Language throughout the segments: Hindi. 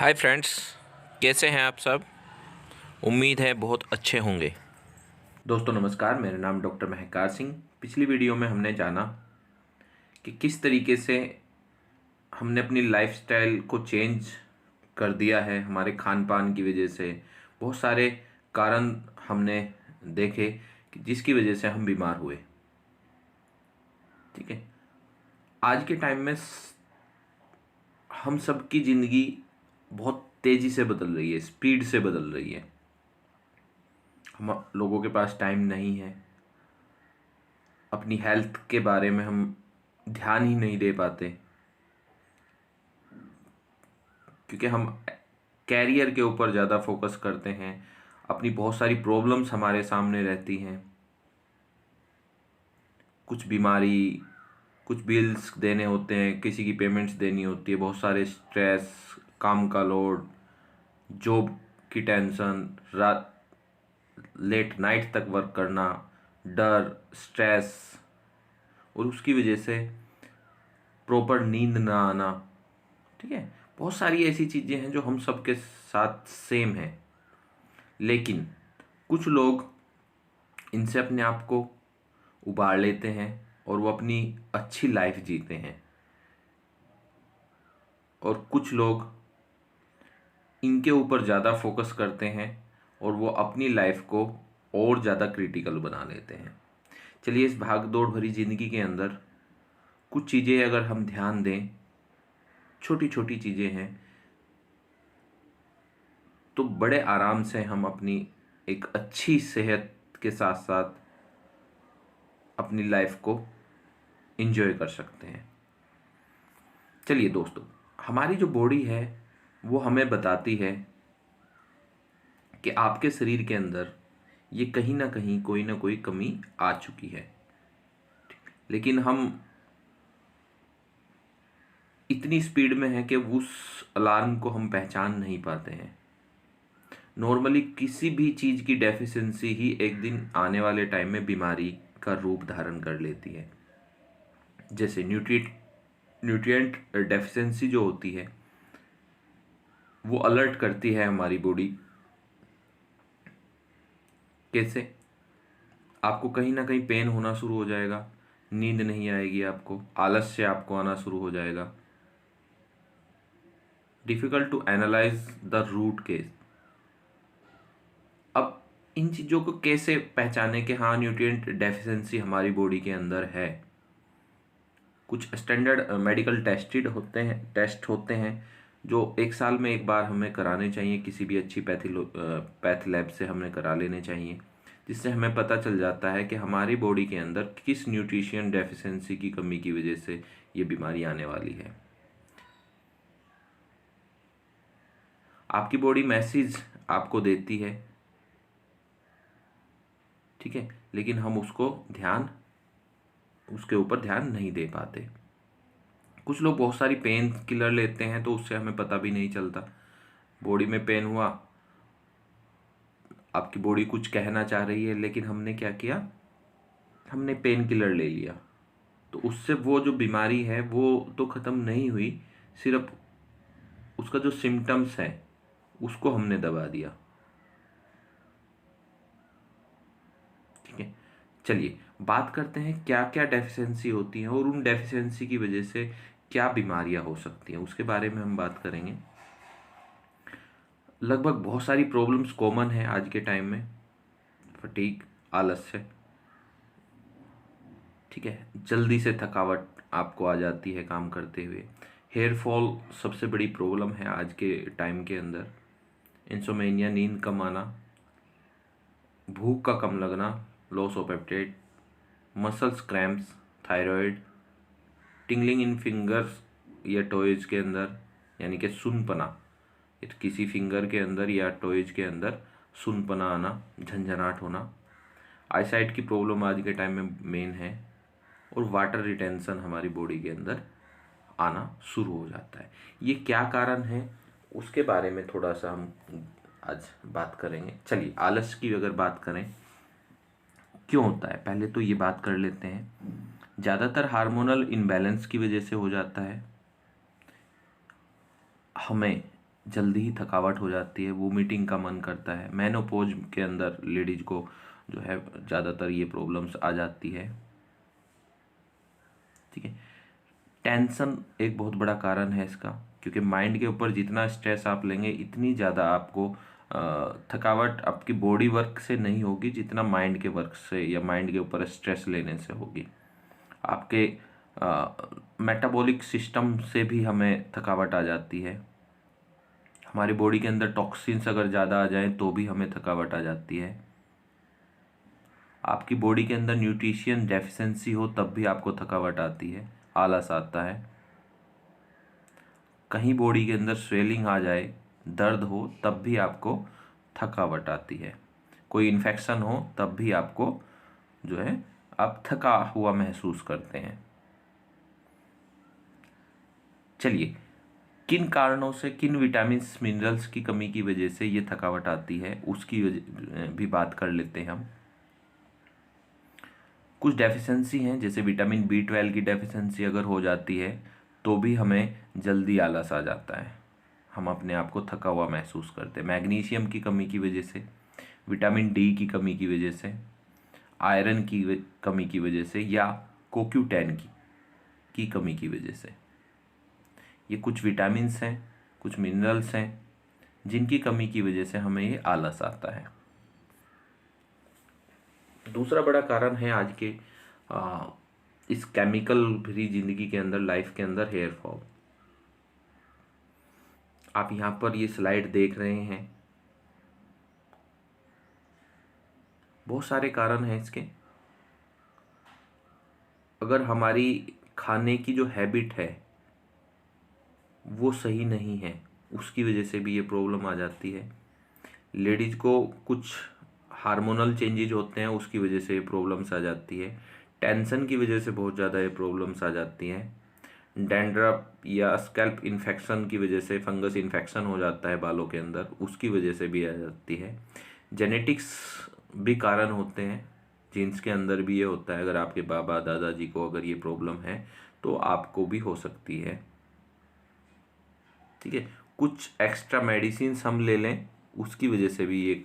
हाय फ्रेंड्स, कैसे हैं आप सब। उम्मीद है बहुत अच्छे होंगे। दोस्तों नमस्कार, मेरा नाम डॉक्टर महकार सिंह। पिछली वीडियो में हमने जाना कि किस तरीके से हमने अपनी लाइफस्टाइल को चेंज कर दिया है हमारे खान पान की वजह से। बहुत सारे कारण हमने देखे कि जिसकी वजह से हम बीमार हुए। ठीक है, आज के टाइम में हम सबकी ज़िंदगी बहुत तेज़ी से बदल रही है, स्पीड से बदल रही है। हम लोगों के पास टाइम नहीं है, अपनी हेल्थ के बारे में हम ध्यान ही नहीं दे पाते क्योंकि हम कैरियर के ऊपर ज़्यादा फोकस करते हैं। अपनी बहुत सारी प्रॉब्लम्स हमारे सामने रहती हैं, कुछ बीमारी, कुछ बिल्स देने होते हैं, किसी की पेमेंट्स देनी होती है, बहुत सारे स्ट्रेस, काम का लोड, जॉब की टेंशन, रात लेट नाइट तक वर्क करना, डर, स्ट्रेस, और उसकी वजह से प्रॉपर नींद ना आना। ठीक है, बहुत सारी ऐसी चीज़ें हैं जो हम सबके साथ सेम हैं, लेकिन कुछ लोग इनसे अपने आप को उबार लेते हैं और वो अपनी अच्छी लाइफ जीते हैं, और कुछ लोग इनके ऊपर ज़्यादा फोकस करते हैं और वो अपनी लाइफ को और ज़्यादा क्रिटिकल बना लेते हैं। चलिए, इस भाग दौड़ भरी ज़िंदगी के अंदर कुछ चीज़ें अगर हम ध्यान दें, छोटी छोटी चीज़ें हैं, तो बड़े आराम से हम अपनी एक अच्छी सेहत के साथ साथ अपनी लाइफ को एंजॉय कर सकते हैं। चलिए दोस्तों, हमारी जो बॉडी है वो हमें बताती है कि आपके शरीर के अंदर ये कहीं ना कोई कमी आ चुकी है, लेकिन हम इतनी स्पीड में हैं कि उस अलार्म को हम पहचान नहीं पाते हैं। नॉर्मली किसी भी चीज़ की डेफिशिएंसी ही एक दिन आने वाले टाइम में बीमारी का रूप धारण कर लेती है। जैसे न्यूट्रिएंट डेफिशिएंसी जो होती है वो अलर्ट करती है हमारी बॉडी। कैसे? आपको कहीं ना कहीं पेन होना शुरू हो जाएगा, नींद नहीं आएगी, आपको आलस्य आपको आना शुरू हो जाएगा। Difficult to analyse the root cause. अब इन चीज़ों को कैसे पहचाने कि हाँ, न्यूट्रिएंट डेफिशिएंसी हमारी बॉडी के अंदर है। कुछ स्टैंडर्ड मेडिकल टेस्ट होते हैं जो एक साल में एक बार हमें कराने चाहिए, किसी भी अच्छी पैथ लैब से हमें करा लेने चाहिए, जिससे हमें पता चल जाता है कि हमारी बॉडी के अंदर किस न्यूट्रिशन डेफिशिएंसी की कमी की वजह से ये बीमारी आने वाली है। आपकी बॉडी मैसेज आपको देती है, ठीक है, लेकिन हम उसके ऊपर ध्यान नहीं दे पाते। कुछ लोग बहुत सारी पेन किलर लेते हैं तो उससे हमें पता भी नहीं चलता। बॉडी में पेन हुआ, आपकी बॉडी कुछ कहना चाह रही है, लेकिन हमने क्या किया, हमने पेन किलर ले लिया, तो उससे वो जो बीमारी है वो तो ख़त्म नहीं हुई, सिर्फ उसका जो सिम्टम्स है उसको हमने दबा दिया। ठीक है, चलिए बात करते हैं क्या क्या डेफिशिएंसी होती है और उन डेफिशिएंसी की वजह से क्या बीमारियां हो सकती हैं, उसके बारे में हम बात करेंगे। लगभग बहुत सारी प्रॉब्लम्स कॉमन है आज के टाइम में। फटीग, आलस्य, ठीक है, जल्दी से थकावट आपको आ जाती है काम करते हुए। हेयर फॉल सबसे बड़ी प्रॉब्लम है आज के टाइम के अंदर। इंसोमेनिया, नींद कम आना, भूख का कम लगना, loss of appetite, muscles cramps, thyroid, tingling in fingers या टॉयज के अंदर, यानी कि सुनपना, किसी फिंगर के अंदर या टॉयज के अंदर सुनपना आना, झंझनाहट होना। आईसाइट की प्रॉब्लम आज के टाइम में मेन है, और वाटर रिटेंशन हमारी बॉडी के अंदर आना शुरू हो जाता है। ये क्या कारण है उसके बारे में थोड़ा सा हम आज बात करेंगे। चलिए, आलस की अगर बात करें क्यों होता है, पहले तो ये बात कर लेते हैं। ज़्यादातर हार्मोनल इम्बैलेंस की वजह से हो जाता है। हमें जल्दी ही थकावट हो जाती है, वोमिटिंग का मन करता है। मेनोपॉज के अंदर लेडीज को जो है ज़्यादातर ये प्रॉब्लम्स आ जाती है। ठीक है, टेंशन एक बहुत बड़ा कारण है इसका, क्योंकि माइंड के ऊपर जितना स्ट्रेस आप लेंगे इतनी ज़्यादा आपको थकावट आपकी बॉडी वर्क से नहीं होगी जितना माइंड के वर्क से या माइंड के ऊपर स्ट्रेस लेने से होगी। आपके मेटाबॉलिक सिस्टम से भी हमें थकावट आ जाती है। हमारी बॉडी के अंदर टॉक्सिन्स अगर ज़्यादा आ जाएं तो भी हमें थकावट आ जाती है। आपकी बॉडी के अंदर न्यूट्रिशन डेफिशिएंसी हो तब भी आपको थकावट आती है, आलस आता है। कहीं बॉडी के अंदर स्वेलिंग आ जाए, दर्द हो, तब भी आपको थकावट आती है। कोई इन्फेक्शन हो तब भी आपको जो है आप थका हुआ महसूस करते हैं। चलिए, किन कारणों से, किन विटामिन्स मिनरल्स की कमी की वजह से ये थकावट आती है उसकी भी बात कर लेते हैं हम। कुछ डेफिशिएंसी हैं, जैसे विटामिन B12 की डेफिशिएंसी अगर हो जाती है तो भी हमें जल्दी आलस आ जाता है, हम अपने आप को थका हुआ महसूस करते हैं। मैग्नीशियम की कमी की वजह से, विटामिन D की कमी की वजह से, आयरन की कमी की वजह से, या CoQ10 की कमी की वजह से। ये कुछ विटामिन्स हैं, कुछ मिनरल्स हैं जिनकी कमी की वजह से हमें ये आलस आता है। दूसरा बड़ा कारण है आज के इस केमिकल भरी जिंदगी के अंदर, लाइफ के अंदर, हेयर फॉल। आप यहाँ पर ये स्लाइड देख रहे हैं, बहुत सारे कारण हैं इसके। अगर हमारी खाने की जो हैबिट है वो सही नहीं है, उसकी वजह से भी ये प्रॉब्लम आ जाती है। लेडीज को कुछ हार्मोनल चेंजेज होते हैं, उसकी वजह से ये प्रॉब्लम्स आ जाती है। टेंशन की वजह से बहुत ज़्यादा ये प्रॉब्लम्स आ जाती हैं। डैंड्रफ या स्कैल्प इन्फेक्शन की वजह से, फंगस इन्फेक्शन हो जाता है बालों के अंदर, उसकी वजह से भी आ जाती है। जेनेटिक्स भी कारण होते हैं, जीन्स के अंदर भी ये होता है। अगर आपके बाबा दादाजी को अगर ये प्रॉब्लम है तो आपको भी हो सकती है। ठीक है, कुछ एक्स्ट्रा मेडिसिन हम ले लें उसकी वजह से भी ये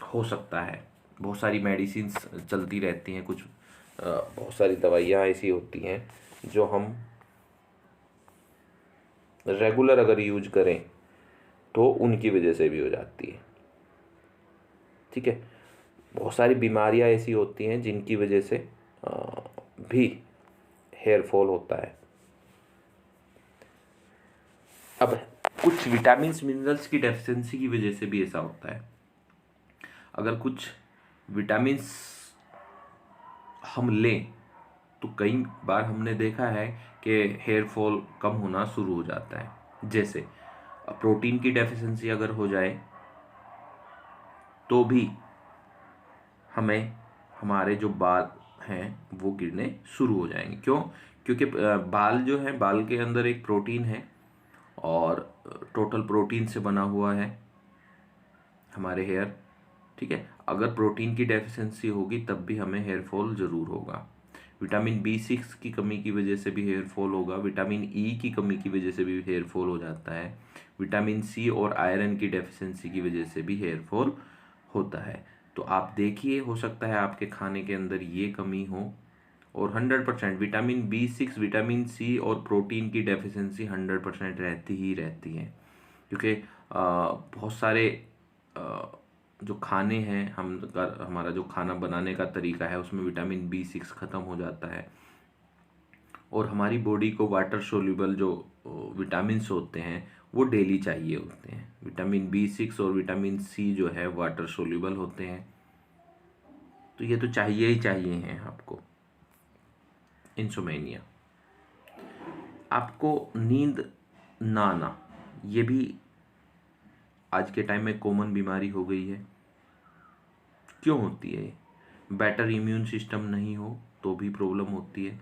हो सकता है। बहुत सारी मेडिसिन चलती रहती हैं, कुछ बहुत सारी दवाइयाँ ऐसी होती हैं जो हम रेगुलर अगर यूज करें तो उनकी वजह से भी हो जाती है। ठीक है, बहुत सारी बीमारियाँ ऐसी होती हैं जिनकी वजह से भी हेयर फॉल होता है। अब कुछ विटामिन्स मिनरल्स की डेफिशिएंसी की वजह से भी ऐसा होता है। अगर कुछ विटामिन्स हम लें तो कई बार हमने देखा है कि हेयर फॉल कम होना शुरू हो जाता है। जैसे प्रोटीन की डेफिशिएंसी अगर हो जाए तो भी हमें हमारे जो बाल हैं वो गिरने शुरू हो जाएंगे। क्यों? क्योंकि बाल जो है, बाल के अंदर एक प्रोटीन है और टोटल प्रोटीन से बना हुआ है हमारे हेयर। ठीक है, अगर प्रोटीन की डेफिशिएंसी होगी तब भी हमें हेयर फॉल ज़रूर होगा। विटामिन B6 की कमी की वजह से भी हेयर फॉल होगा। विटामिन E की कमी की वजह से भी हेयर फॉल हो जाता है। विटामिन C और आयरन की डेफिशिएंसी की वजह से भी हेयर फॉल होता है। तो आप देखिए, हो सकता है आपके खाने के अंदर ये कमी हो, और 100% विटामिन B6, विटामिन C और प्रोटीन की डेफिशिएंसी 100% रहती ही रहती है। क्योंकि बहुत सारे जो खाने हैं, हमारा जो खाना बनाने का तरीका है उसमें विटामिन B6 ख़त्म हो जाता है, और हमारी बॉडी को वाटर सोल्यूबल जो विटामिन्स होते हैं वो डेली चाहिए होते हैं। विटामिन B6 और विटामिन C जो है वाटर सोल्यूबल होते हैं, तो ये तो चाहिए ही चाहिए हैं आपको। इंसोमेनिया, आपको नींद ना आना, ये भी आज के टाइम में कॉमन बीमारी हो गई है। क्यों होती है? बेटर इम्यून सिस्टम नहीं हो तो भी प्रॉब्लम होती है।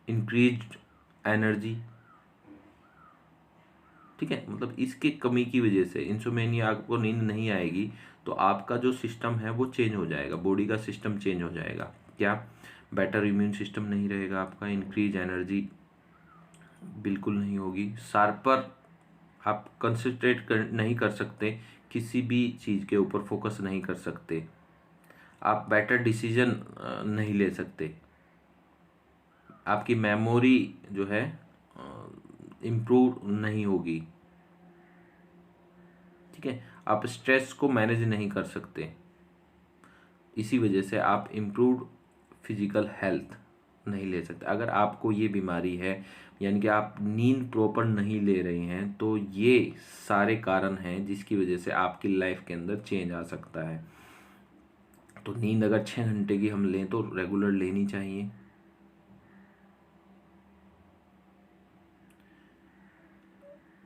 इंक्रीज्ड एनर्जी, ठीक है, मतलब इसकी कमी की वजह से इंसोमेनिया, आपको नींद नहीं आएगी तो आपका जो सिस्टम है वो चेंज हो जाएगा, बॉडी का सिस्टम चेंज हो जाएगा। क्या? बेटर इम्यून सिस्टम नहीं रहेगा आपका, इंक्रीज एनर्जी बिल्कुल नहीं होगी, शार्पर आप कंसंट्रेट नहीं कर सकते, किसी भी चीज़ के ऊपर फोकस नहीं कर सकते, आप बेटर डिसीजन नहीं ले सकते, आपकी मेमोरी जो है इम्प्रूव नहीं होगी, ठीक है, आप स्ट्रेस को मैनेज नहीं कर सकते, इसी वजह से आप इम्प्रूव्ड फिजिकल हेल्थ नहीं ले सकते। अगर आपको ये बीमारी है यानी कि आप नींद प्रॉपर नहीं ले रहे हैं, तो ये सारे कारण हैं जिसकी वजह से आपकी लाइफ के अंदर चेंज आ सकता है। तो नींद अगर 6 घंटे की हम लें तो रेगुलर लेनी चाहिए।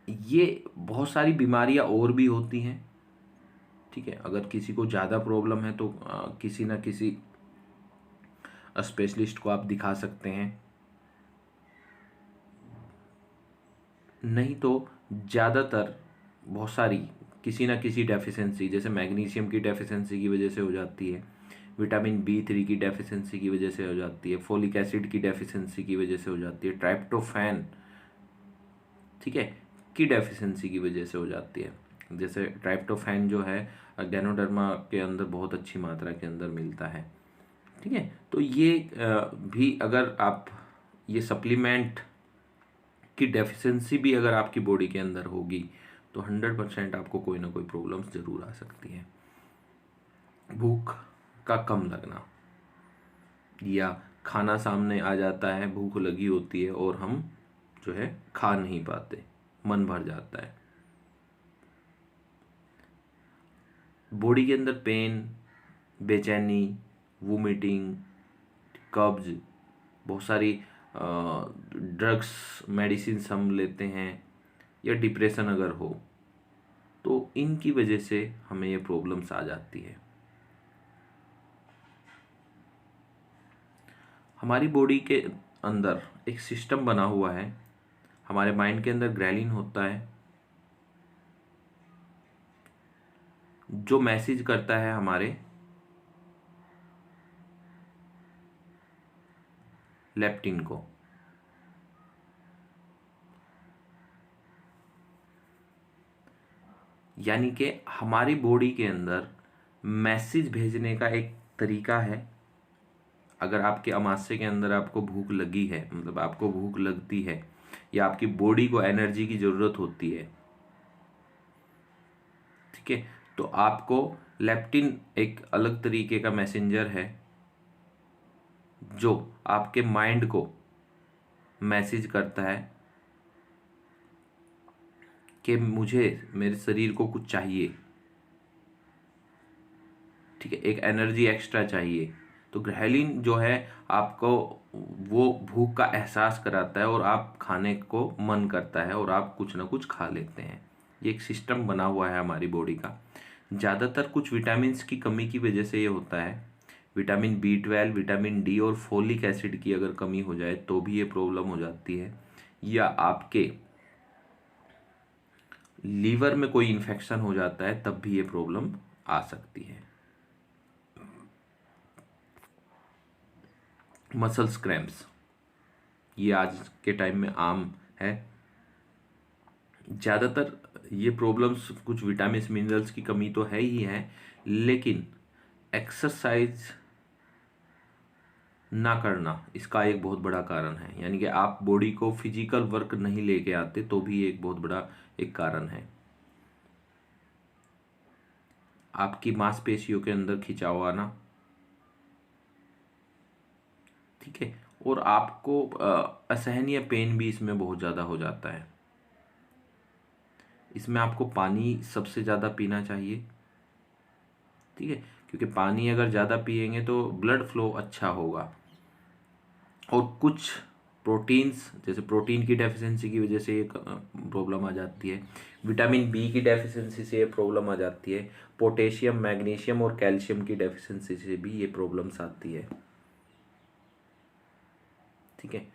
ये बहुत सारी बीमारियां और भी होती हैं, ठीक है, अगर किसी को ज़्यादा प्रॉब्लम है तो किसी ना किसी स्पेशलिस्ट को आप दिखा सकते हैं, नहीं तो ज़्यादातर बहुत सारी किसी ना किसी डेफिशिएंसी, जैसे मैग्नीशियम की डेफिशिएंसी की वजह से हो जाती है, विटामिन B3 की डेफिशिएंसी की वजह से हो जाती है, फोलिक एसिड की डेफिशिएंसी की वजह से हो जाती है, ट्राइप्टोफैन, ठीक है, की डेफिशिएंसी की वजह से हो जाती है। जैसे ट्राइप्टोफैन जो है गैनोडर्मा के अंदर बहुत अच्छी मात्रा के अंदर मिलता है, ठीक है, तो ये भी अगर आप ये सप्लीमेंट की डेफिशिएंसी भी अगर आपकी बॉडी के अंदर होगी तो 100% आपको कोई ना कोई प्रॉब्लम्स ज़रूर आ सकती है। भूख का कम लगना, या खाना सामने आ जाता है, भूख लगी होती है और हम जो है खा नहीं पाते, मन भर जाता है, बॉडी के अंदर पेन, बेचैनी, वोमिटिंग, कब्ज, बहुत सारी ड्रग्स मेडिसिन हम लेते हैं, या डिप्रेशन अगर हो तो इनकी वजह से हमें ये प्रॉब्लम्स आ जाती है। हमारी बॉडी के अंदर एक सिस्टम बना हुआ है, हमारे माइंड के अंदर ग्रेलिन होता है जो मैसेज करता है हमारे लेप्टिन को, यानी कि हमारी बॉडी के अंदर मैसेज भेजने का एक तरीका है। अगर आपके अमाशय के अंदर आपको भूख लगी है, मतलब आपको भूख लगती है या आपकी बॉडी को एनर्जी की ज़रूरत होती है, ठीक है, तो आपको लेप्टिन एक अलग तरीके का मैसेंजर है जो आपके माइंड को मैसेज करता है कि मुझे मेरे शरीर को कुछ चाहिए, ठीक है, एक एनर्जी एक्स्ट्रा चाहिए। तो ग्रेलिन जो है आपको वो भूख का एहसास कराता है और आप खाने को मन करता है और आप कुछ ना कुछ खा लेते हैं। ये एक सिस्टम बना हुआ है हमारी बॉडी का। ज़्यादातर कुछ विटामिन्स की कमी की वजह से ये होता है। विटामिन B12, विटामिन D और फोलिक एसिड की अगर कमी हो जाए तो भी ये प्रॉब्लम हो जाती है, या आपके लीवर में कोई इन्फेक्शन हो जाता है तब भी ये प्रॉब्लम आ सकती है। मसल्स क्रैम्प्स, ये आज के टाइम में आम है। ज़्यादातर ये प्रॉब्लम्स कुछ विटामिन मिनरल्स की कमी तो है ही है, लेकिन एक्सरसाइज ना करना इसका एक बहुत बड़ा कारण है, यानी कि आप बॉडी को फिजिकल वर्क नहीं लेके आते तो भी एक बहुत बड़ा एक कारण है। आपकी मांसपेशियों के अंदर खिंचाव आना, ठीक है, और आपको असहनीय पेन भी इसमें बहुत ज़्यादा हो जाता है। इसमें आपको पानी सबसे ज़्यादा पीना चाहिए, ठीक है, क्योंकि पानी अगर ज़्यादा पिएंगे तो ब्लड फ्लो अच्छा होगा। और कुछ प्रोटीन्स, जैसे प्रोटीन की डेफिशिएंसी की वजह से ये प्रॉब्लम आ जाती है, विटामिन B की डेफिशिएंसी से ये प्रॉब्लम आ जाती है, पोटेशियम, मैग्नीशियम और कैल्शियम की डेफिशिएंसी से भी ये प्रॉब्लम्स आती है, ठीक है।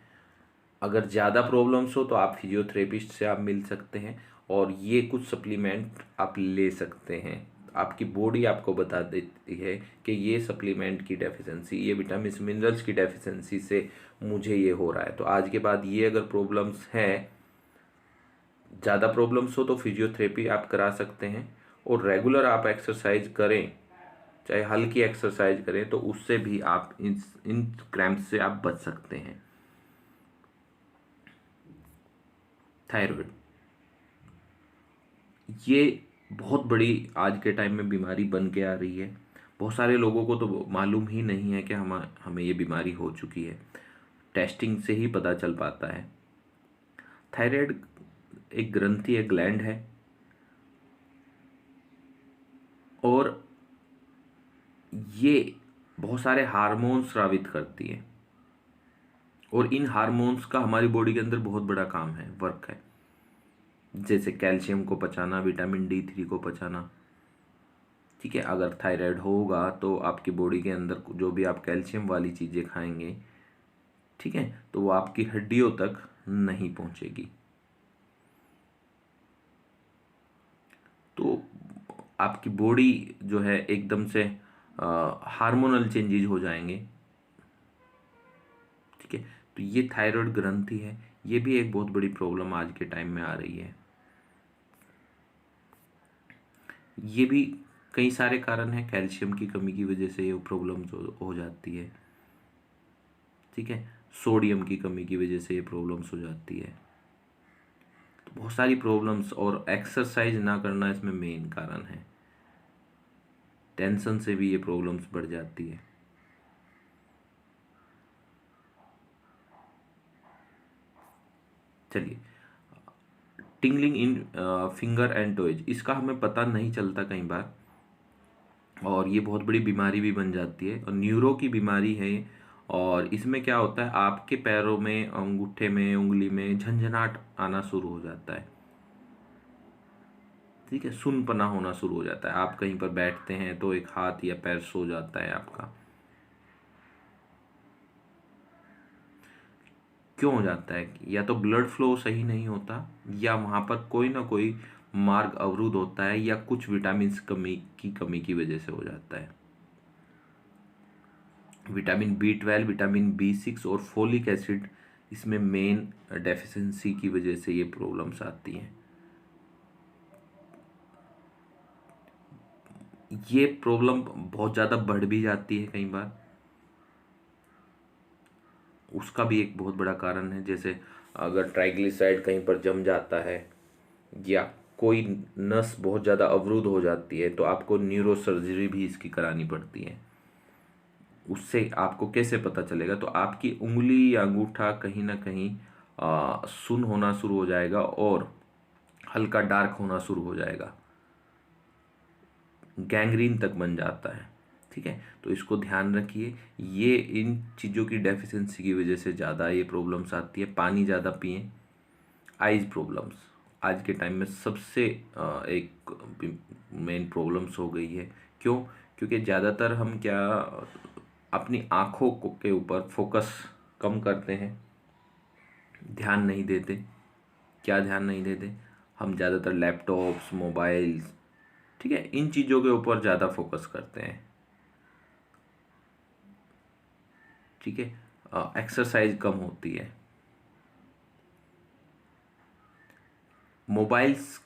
अगर ज़्यादा प्रॉब्लम्स हो तो आप फिजियोथेरेपिस्ट से आप मिल सकते हैं और ये कुछ सप्लीमेंट आप ले सकते हैं, आपकी बॉडी आपको बता देती है कि ये सप्लीमेंट की डेफिशिएंसी, ये विटामिन मिनरल्स की डेफिशिएंसी से मुझे ये हो रहा है। तो आज के बाद ये अगर प्रॉब्लम्स हैं, ज़्यादा प्रॉब्लम्स हो तो फिजियोथेरेपी आप करा सकते हैं, और रेगुलर आप एक्सरसाइज करें, चाहे हल्की एक्सरसाइज करें, तो उससे भी आप इन क्रैम्प्स से आप बच सकते हैं। थायराइड ये बहुत बड़ी आज के टाइम में बीमारी बन के आ रही है। बहुत सारे लोगों को तो मालूम ही नहीं है कि हमें ये बीमारी हो चुकी है। टेस्टिंग से ही पता चल पाता है। थायराइड एक ग्रंथि, एक ग्लैंड है, और ये बहुत सारे हार्मोन्स स्रावित करती है, और इन हार्मोन्स का हमारी बॉडी के अंदर बहुत बड़ा काम है, वर्क है। जैसे कैल्शियम को पचाना, विटामिन D3 को पचाना। ठीक है, अगर थायराइड होगा तो आपकी बॉडी के अंदर जो भी आप कैल्शियम वाली चीज़ें खाएंगे, ठीक है, तो वो आपकी हड्डियों तक नहीं पहुंचेगी। तो आपकी बॉडी जो है एकदम से हार्मोनल चेंजेज हो जाएंगे। ठीक है, तो ये थायराइड ग्रंथि है, ये भी एक बहुत बड़ी प्रॉब्लम आज के टाइम में आ रही है। ये भी कई सारे कारण हैं, कैल्शियम की कमी की वजह से ये प्रॉब्लम हो जाती है। ठीक है, सोडियम की कमी की वजह से ये प्रॉब्लम्स हो जाती है। तो बहुत सारी प्रॉब्लम्स, और एक्सरसाइज ना करना इसमें मेन कारण है। टेंशन से भी ये प्रॉब्लम्स बढ़ जाती है। चलिए, tingling in finger and toes, इसका हमें पता नहीं चलता कई बार, और ये बहुत बड़ी बीमारी भी बन जाती है, और न्यूरो की बीमारी है। और इसमें क्या होता है, आपके पैरों में, अंगूठे में, उंगली में झंझनाट आना शुरू हो जाता है। ठीक है, सुनपना होना शुरू हो जाता है। आप कहीं पर बैठते हैं तो एक हाथ या पैर सो जाता है आपका। क्यों हो जाता है? या तो ब्लड फ्लो सही नहीं होता, या वहाँ पर कोई ना कोई मार्ग अवरुद्ध होता है, या कुछ विटामिन कमी की वजह से हो जाता है। विटामिन B12, विटामिन B6 और फोलिक एसिड इसमें मेन डेफिशिएंसी की वजह से ये प्रॉब्लम्स आती हैं। ये प्रॉब्लम बहुत ज़्यादा बढ़ भी जाती है कई बार, उसका भी एक बहुत बड़ा कारण है। जैसे अगर ट्राइग्लिसराइड कहीं पर जम जाता है, या कोई नस बहुत ज़्यादा अवरुद्ध हो जाती है, तो आपको न्यूरो सर्जरी भी इसकी करानी पड़ती है। उससे आपको कैसे पता चलेगा? तो आपकी उंगली या अंगूठा कहीं ना कहीं सुन्न होना शुरू हो जाएगा, और हल्का डार्क होना शुरू हो जाएगा, गैंग्रीन तक बन जाता है। ठीक है, तो इसको ध्यान रखिए। ये इन चीज़ों की डेफिशिएंसी की वजह से ज़्यादा ये प्रॉब्लम्स आती है। पानी ज़्यादा पिएं। आइज प्रॉब्लम्स आज के टाइम में सबसे एक मेन प्रॉब्लम्स हो गई है। क्यों? क्योंकि ज़्यादातर हम क्या अपनी आँखों के ऊपर फोकस कम करते हैं, ध्यान नहीं देते। क्या ध्यान नहीं देते? हम ज़्यादातर लैपटॉप्स, मोबाइल्स, ठीक है, इन चीज़ों के ऊपर ज़्यादा फोकस करते हैं। ठीक है, एक्सरसाइज कम होती है। मोबाइल्स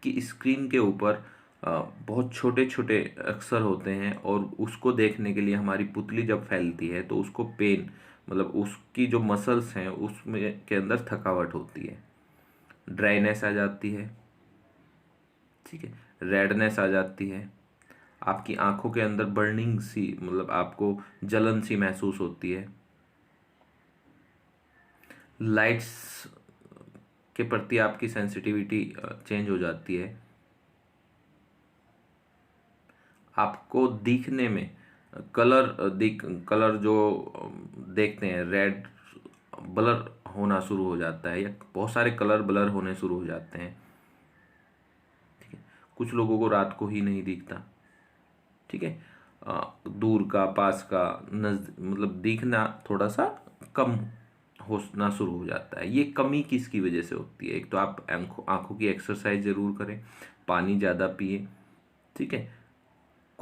की स्क्रीन के ऊपर बहुत छोटे छोटे अक्षर होते हैं, और उसको देखने के लिए हमारी पुतली जब फैलती है तो उसको पेन, मतलब उसकी जो मसल्स हैं उसमें के अंदर थकावट होती है, ड्राइनेस आ जाती है। ठीक है, रेडनेस आ जाती है, आपकी आंखों के अंदर बर्निंग सी, मतलब आपको जलन सी महसूस होती है। लाइट्स के प्रति आपकी सेंसिटिविटी चेंज हो जाती है। आपको दिखने में कलर जो देखते हैं, रेड ब्लर होना शुरू हो जाता है, या बहुत सारे कलर ब्लर होने शुरू हो जाते हैं। ठीक है, कुछ लोगों को रात को ही नहीं दिखता। ठीक है, दूर का, पास का, मतलब दिखना थोड़ा सा कम होना शुरू हो जाता है। ये कमी किसकी वजह से होती है? एक तो आप आंखों की एक्सरसाइज ज़रूर करें, पानी ज़्यादा पिए। ठीक है,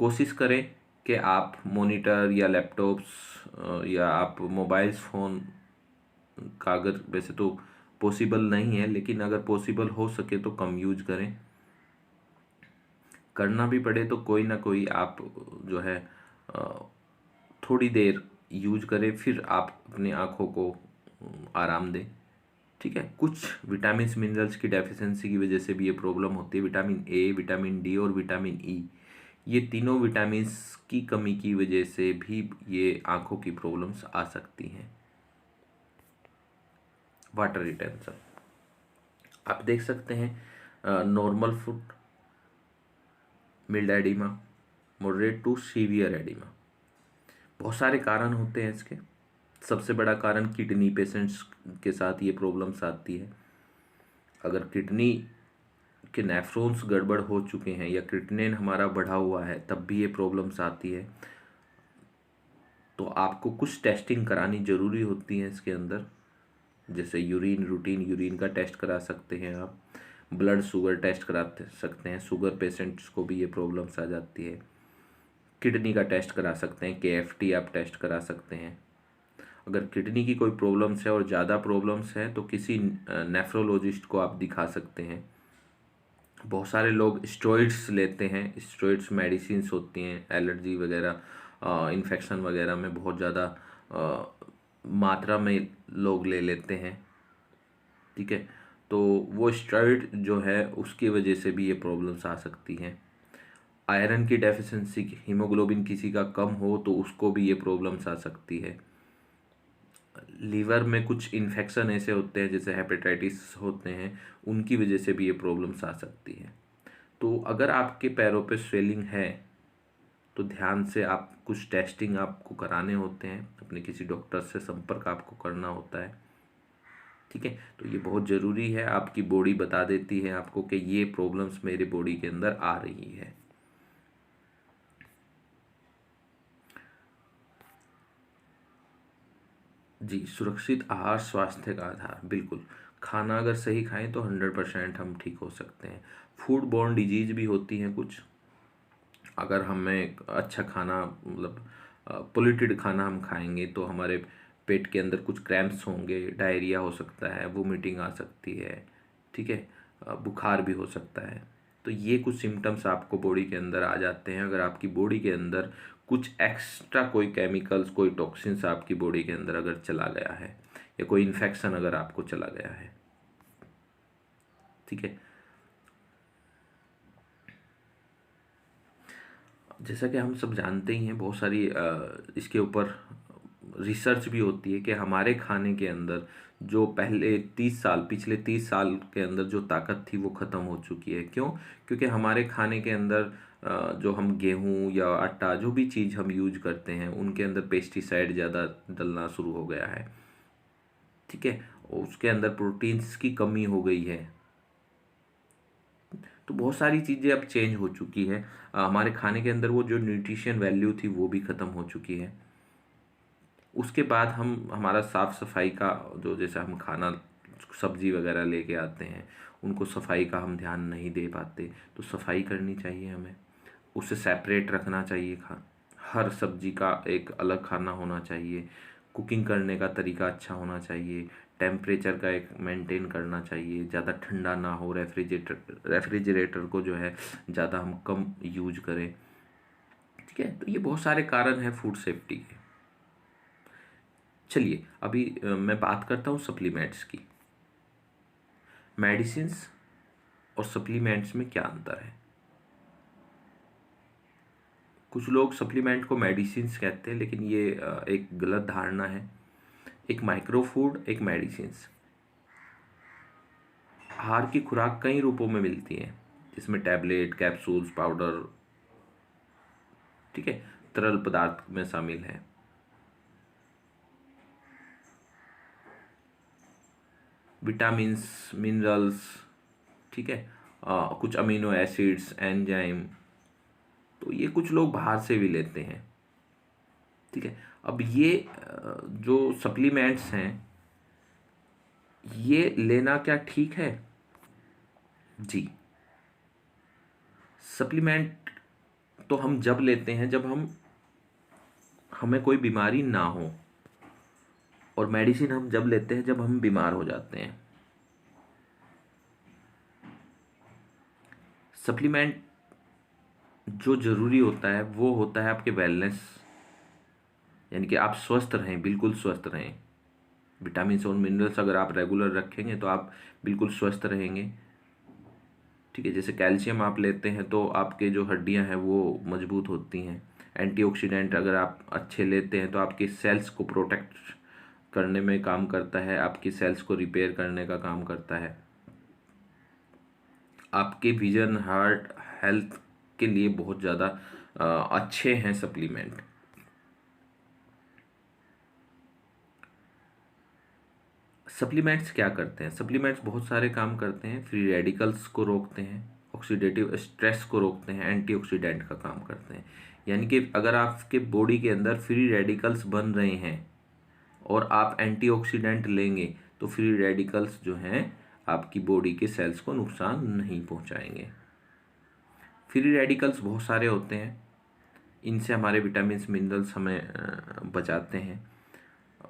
कोशिश करें कि आप मॉनिटर या लैपटॉप्स या आप मोबाइल्स फ़ोन का, अगर वैसे तो पॉसिबल नहीं है लेकिन अगर पॉसिबल हो सके तो कम यूज करें। करना भी पड़े तो कोई ना कोई आप जो है थोड़ी देर यूज करें, फिर आप अपनी आँखों को आराम दें। ठीक है, कुछ विटामिन्स मिनरल्स की डेफिशिएंसी की वजह से भी ये प्रॉब्लम होती है। विटामिन ए, विटामिन डी और विटामिन ई, ये तीनों विटामिन्स की कमी की वजह से भी ये आँखों की प्रॉब्लम्स आ सकती हैं। वाटर रिटेंशन आप देख सकते हैं, normal food, mild oedema, moderate to severe oedema. बहुत सारे कारण होते हैं इसके। सबसे बड़ा कारण किडनी पेशेंट्स के साथ ये प्रॉब्लम्स आती है। अगर किडनी के नेफ्रॉन्स गड़बड़ हो चुके हैं या क्रिएटिनिन हमारा बढ़ा हुआ है तब भी ये प्रॉब्लम्स आती है। तो आपको कुछ टेस्टिंग करानी ज़रूरी होती है इसके अंदर, जैसे यूरिन का टेस्ट करा सकते हैं आप, ब्लड शुगर टेस्ट करा सकते हैं, शुगर पेशेंट्स को भी ये प्रॉब्लम्स आ जाती है। किडनी का टेस्ट करा सकते हैं, KFT आप टेस्ट करा सकते हैं। अगर किडनी की कोई प्रॉब्लम्स है और ज़्यादा प्रॉब्लम्स है तो किसी नेफ्रोलॉजिस्ट को आप दिखा सकते हैं। बहुत सारे लोग स्टेरॉइड्स लेते हैं, स्टेरॉइड्स मेडिसिन्स होती हैं एलर्जी वगैरह, इन्फेक्शन वगैरह में बहुत ज़्यादा मात्रा में लोग ले लेते हैं। ठीक है, तो वो स्टेरॉइड जो है उसकी वजह से भी ये प्रॉब्लम्स आ सकती हैं। आयरन की डेफिशिएंसी, हीमोग्लोबिन किसी का कम हो तो उसको भी ये प्रॉब्लम्स आ सकती है। लीवर में कुछ इन्फेक्शन ऐसे होते हैं जैसे हेपेटाइटिस होते हैं, उनकी वजह से भी ये प्रॉब्लम्स आ सकती है। तो अगर आपके पैरों पे स्वेलिंग है तो ध्यान से आप कुछ टेस्टिंग आपको कराने होते हैं, अपने किसी डॉक्टर से संपर्क आपको करना होता है। ठीक है, तो ये बहुत ज़रूरी है। आपकी बॉडी बता देती है आपको कि ये प्रॉब्लम्स मेरे बॉडी के अंदर आ रही है। जी, सुरक्षित आहार स्वास्थ्य का आधार, बिल्कुल। खाना अगर सही खाएं तो 100% हम ठीक हो सकते हैं। फूड बॉर्न डिजीज भी होती हैं कुछ। अगर हमें अच्छा खाना, मतलब पोल्यूटेड खाना हम खाएंगे तो हमारे पेट के अंदर कुछ क्रैम्प्स होंगे, डायरिया हो सकता है, वोमिटिंग आ सकती है। ठीक है, बुखार भी हो सकता है। तो ये कुछ सिम्टम्स आपको बॉडी के अंदर आ जाते हैं अगर आपकी बॉडी के अंदर कुछ एक्स्ट्रा कोई केमिकल्स, कोई टॉक्सिन्स आपकी बॉडी के अंदर अगर चला गया है या कोई इन्फेक्शन अगर आपको चला गया है। ठीक है, जैसा कि हम सब जानते ही हैं, बहुत सारी इसके ऊपर रिसर्च भी होती है कि हमारे खाने के अंदर जो पिछले 30 साल के अंदर जो ताकत थी वो ख़त्म हो चुकी है। क्यों? क्योंकि हमारे खाने के अंदर जो हम गेहूं या आटा, जो भी चीज़ हम यूज करते हैं, उनके अंदर पेस्टिसाइड ज़्यादा डलना शुरू हो गया है। ठीक है, और उसके अंदर प्रोटीन्स की कमी हो गई है। तो बहुत सारी चीज़ें अब चेंज हो चुकी है। हमारे खाने के अंदर वो जो न्यूट्रिशन वैल्यू थी वो भी ख़त्म हो चुकी है। उसके बाद हम हमारा साफ़ सफाई का जो, जैसे हम खाना सब्जी वगैरह लेके आते हैं, उनको सफाई का हम ध्यान नहीं दे पाते। तो सफाई करनी चाहिए हमें, उसे सेपरेट रखना चाहिए। हर सब्जी का एक अलग खाना होना चाहिए। कुकिंग करने का तरीका अच्छा होना चाहिए। टेम्परेचर का एक मेंटेन करना चाहिए, ज़्यादा ठंडा ना हो। रेफ्रिजरेटर को जो है ज़्यादा हम कम यूज करें। ठीक है, तो ये बहुत सारे कारण हैं फूड सेफ्टी के। चलिए अभी मैं बात करता हूँ सप्लीमेंट्स की। मेडिसिन्स और सप्लीमेंट्स में क्या अंतर है? कुछ लोग सप्लीमेंट को मेडिसिन्स कहते हैं, लेकिन ये एक गलत धारणा है। एक माइक्रो फूड, एक मेडिसिन्स। आहार की खुराक कई रूपों में मिलती है, जिसमें टैबलेट, कैप्सूल्स, पाउडर, ठीक है, तरल पदार्थ में शामिल है। विटामिन्स, मिनरल्स, ठीक है, कुछ अमीनो एसिड्स, एंजाइम, तो ये कुछ लोग बाहर से भी लेते हैं। ठीक है, अब ये जो सप्लीमेंट्स हैं, ये लेना क्या ठीक है? जी, सप्लीमेंट तो हम जब लेते हैं जब हमें कोई बीमारी ना हो, और मेडिसिन हम जब लेते हैं जब हम बीमार हो जाते हैं। सप्लीमेंट जो ज़रूरी होता है वो होता है आपके वेलनेस, यानी कि आप स्वस्थ रहें, बिल्कुल स्वस्थ रहें। विटामिन और मिनरल्स अगर आप रेगुलर रखेंगे तो आप बिल्कुल स्वस्थ रहेंगे। ठीक है, जैसे कैल्शियम आप लेते हैं तो आपके जो हड्डियां हैं वो मजबूत होती हैं। एंटीऑक्सीडेंट अगर आप अच्छे लेते हैं तो आपकी सेल्स को प्रोटेक्ट करने में काम करता है, आपकी सेल्स को रिपेयर करने का काम करता है। आपके विजन, हार्ट हेल्थ के लिए बहुत ज़्यादा अच्छे हैं सप्लीमेंट। सप्लीमेंट्स क्या करते हैं? सप्लीमेंट्स बहुत सारे काम करते हैं। फ्री रेडिकल्स को रोकते हैं, ऑक्सीडेटिव स्ट्रेस को रोकते हैं, एंटीऑक्सीडेंट का काम करते हैं। यानी कि अगर आपके बॉडी के अंदर फ्री रेडिकल्स बन रहे हैं और आप एंटीऑक्सीडेंट लेंगे तो फ्री रेडिकल्स जो हैं आपकी बॉडी के सेल्स को नुकसान नहीं पहुंचाएंगे। फ्री रेडिकल्स बहुत सारे होते हैं, इनसे हमारे विटामिन मिनरल्स हमें बचाते हैं।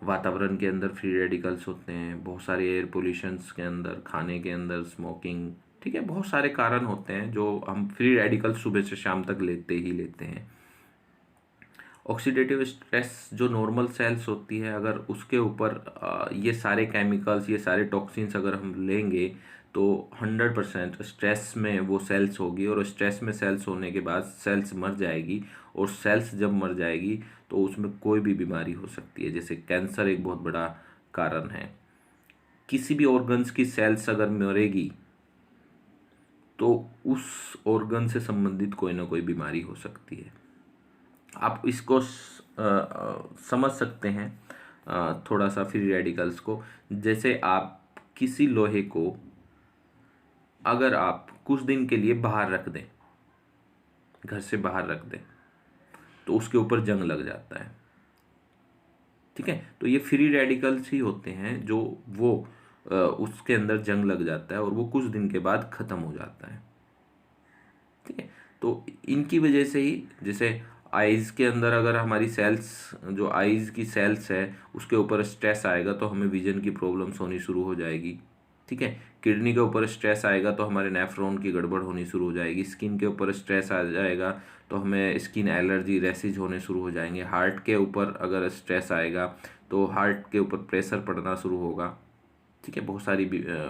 वातावरण के अंदर फ्री रेडिकल्स होते हैं, बहुत सारे एयर पोल्यूशंस के अंदर, खाने के अंदर, स्मोकिंग, ठीक है, बहुत सारे कारण होते हैं जो हम फ्री रेडिकल्स सुबह से शाम तक लेते ही लेते हैं। ऑक्सीडेटिव स्ट्रेस जो नॉर्मल सेल्स होती है, अगर उसके ऊपर ये सारे केमिकल्स, ये सारे टॉक्सिन्स अगर हम लेंगे तो 100% स्ट्रेस में वो सेल्स होगी, और स्ट्रेस में सेल्स होने के बाद सेल्स मर जाएगी, और सेल्स जब मर जाएगी तो उसमें कोई भी बीमारी हो सकती है। जैसे कैंसर एक बहुत बड़ा कारण है। किसी भी ऑर्गन्स की सेल्स अगर मरेगी तो उस ऑर्गन से संबंधित कोई ना कोई बीमारी हो सकती है। आप इसको समझ सकते हैं थोड़ा सा फ्री रेडिकल्स को। जैसे आप किसी लोहे को अगर आप कुछ दिन के लिए बाहर रख दें, घर से बाहर रख दें, तो उसके ऊपर जंग लग जाता है। ठीक है, तो ये फ्री रेडिकल्स ही होते हैं जो वो उसके अंदर जंग लग जाता है और वो कुछ दिन के बाद ख़त्म हो जाता है। ठीक है, तो इनकी वजह से ही, जैसे आइज़ के अंदर अगर हमारी सेल्स, जो आइज़ की सेल्स है उसके ऊपर स्ट्रेस आएगा तो हमें विजन की प्रॉब्लम्स होनी शुरू हो जाएगी। ठीक है, किडनी के ऊपर स्ट्रेस आएगा तो हमारे नेफ्रॉन की गड़बड़ होनी शुरू हो जाएगी। स्किन के ऊपर स्ट्रेस आ जाएगा तो हमें स्किन एलर्जी, रैशेज होने शुरू हो जाएंगे। हार्ट के ऊपर अगर स्ट्रेस आएगा तो हार्ट के ऊपर प्रेशर पड़ना शुरू होगा। ठीक है, बहुत सारी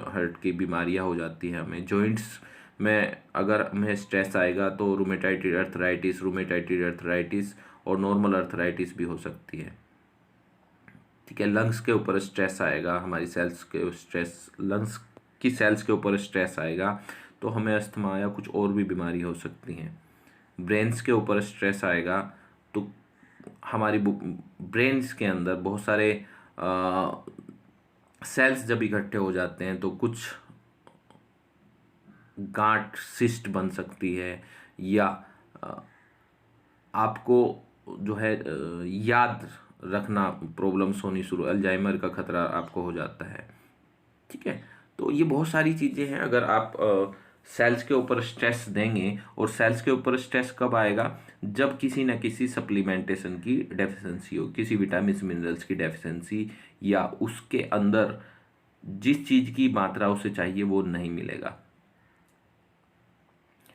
हार्ट की बीमारियां हो जाती हैं हमें। जॉइंट्स में अगर हमें स्ट्रेस आएगा तो रूमेटाइटिस अर्थराइटिस और नॉर्मल अर्थराइटिस भी हो सकती है। ठीक है, लंग्स के ऊपर स्ट्रेस आएगा, हमारी सेल्स के स्ट्रेस, लंग्स की सेल्स के ऊपर स्ट्रेस आएगा तो हमें अस्थमा या कुछ और भी बीमारी हो सकती हैं। ब्रेन्स के ऊपर स्ट्रेस आएगा तो हमारी ब्रेन्स के अंदर बहुत सारे सेल्स जब इकट्ठे हो जाते हैं तो कुछ गांठ, सिस्ट बन सकती है, या आपको जो है याद रखना प्रॉब्लम्स होनी शुरू, अल्जाइमर का खतरा आपको हो जाता है। ठीक है, तो ये बहुत सारी चीज़ें हैं। अगर आप सेल्स के ऊपर स्ट्रेस देंगे, और सेल्स के ऊपर स्ट्रेस कब आएगा? जब किसी न किसी सप्लीमेंटेशन की डेफिशिएंसी हो, किसी विटामिन मिनरल्स की डेफिशिएंसी, या उसके अंदर जिस चीज़ की मात्रा उसे चाहिए वो नहीं मिलेगा।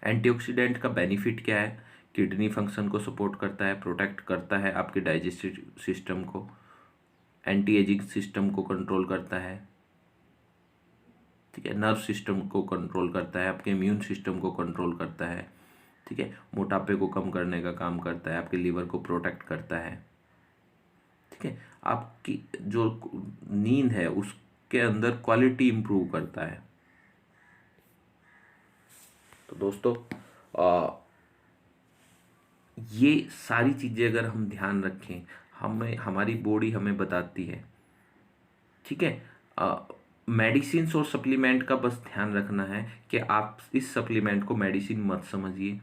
एंटीऑक्सीडेंट का बेनिफिट क्या है? किडनी फंक्शन को सपोर्ट करता है, प्रोटेक्ट करता है आपके डाइजेस्टिव सिस्टम को, एंटी एजिंग सिस्टम को कंट्रोल करता है। ठीक है, नर्व सिस्टम को कंट्रोल करता है, आपके इम्यून सिस्टम को कंट्रोल करता है। ठीक है, मोटापे को कम करने का काम करता है, आपके लीवर को प्रोटेक्ट करता है। ठीक है, आपकी जो नींद है उसके अंदर क्वालिटी इंप्रूव करता है। तो दोस्तों ये सारी चीज़ें अगर हम ध्यान रखें, हमें, हमारी बॉडी हमें बताती है। ठीक है, मेडिसिन और सप्लीमेंट का बस ध्यान रखना है कि आप इस सप्लीमेंट को मेडिसिन मत समझिए।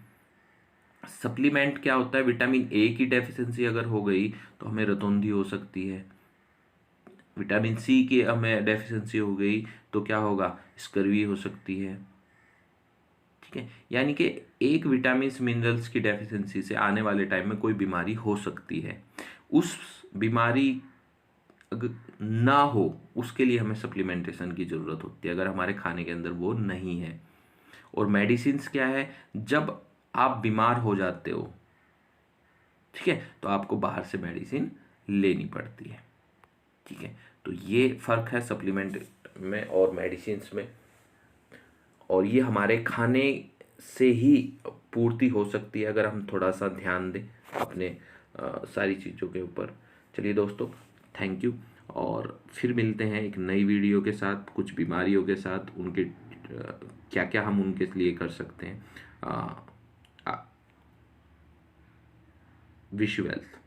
सप्लीमेंट क्या होता है? विटामिन ए की डेफिशिएंसी अगर हो गई तो हमें रतौंधी हो सकती है। विटामिन सी की हमें डेफिशिएंसी हो गई तो क्या होगा? स्कर्वी हो सकती है। ठीक है, यानी कि एक विटामिन मिनरल्स की डेफिशिएंसी से आने वाले टाइम में कोई बीमारी हो सकती है। उस बीमारी अगर ना हो उसके लिए हमें सप्लीमेंटेशन की ज़रूरत होती है, अगर हमारे खाने के अंदर वो नहीं है। और मेडिसिन्स क्या है, जब आप बीमार हो जाते हो, ठीक है, तो आपको बाहर से मेडिसिन लेनी पड़ती है। ठीक है, तो ये फ़र्क है सप्लीमेंट में और मेडिसिन्स में, और ये हमारे खाने से ही पूर्ति हो सकती है अगर हम थोड़ा सा ध्यान दें अपने सारी चीज़ों के ऊपर। चलिए दोस्तों, थैंक यू, और फिर मिलते हैं एक नई वीडियो के साथ, कुछ बीमारियों के साथ, उनके क्या क्या हम उनके लिए कर सकते हैं। Wish you wealth.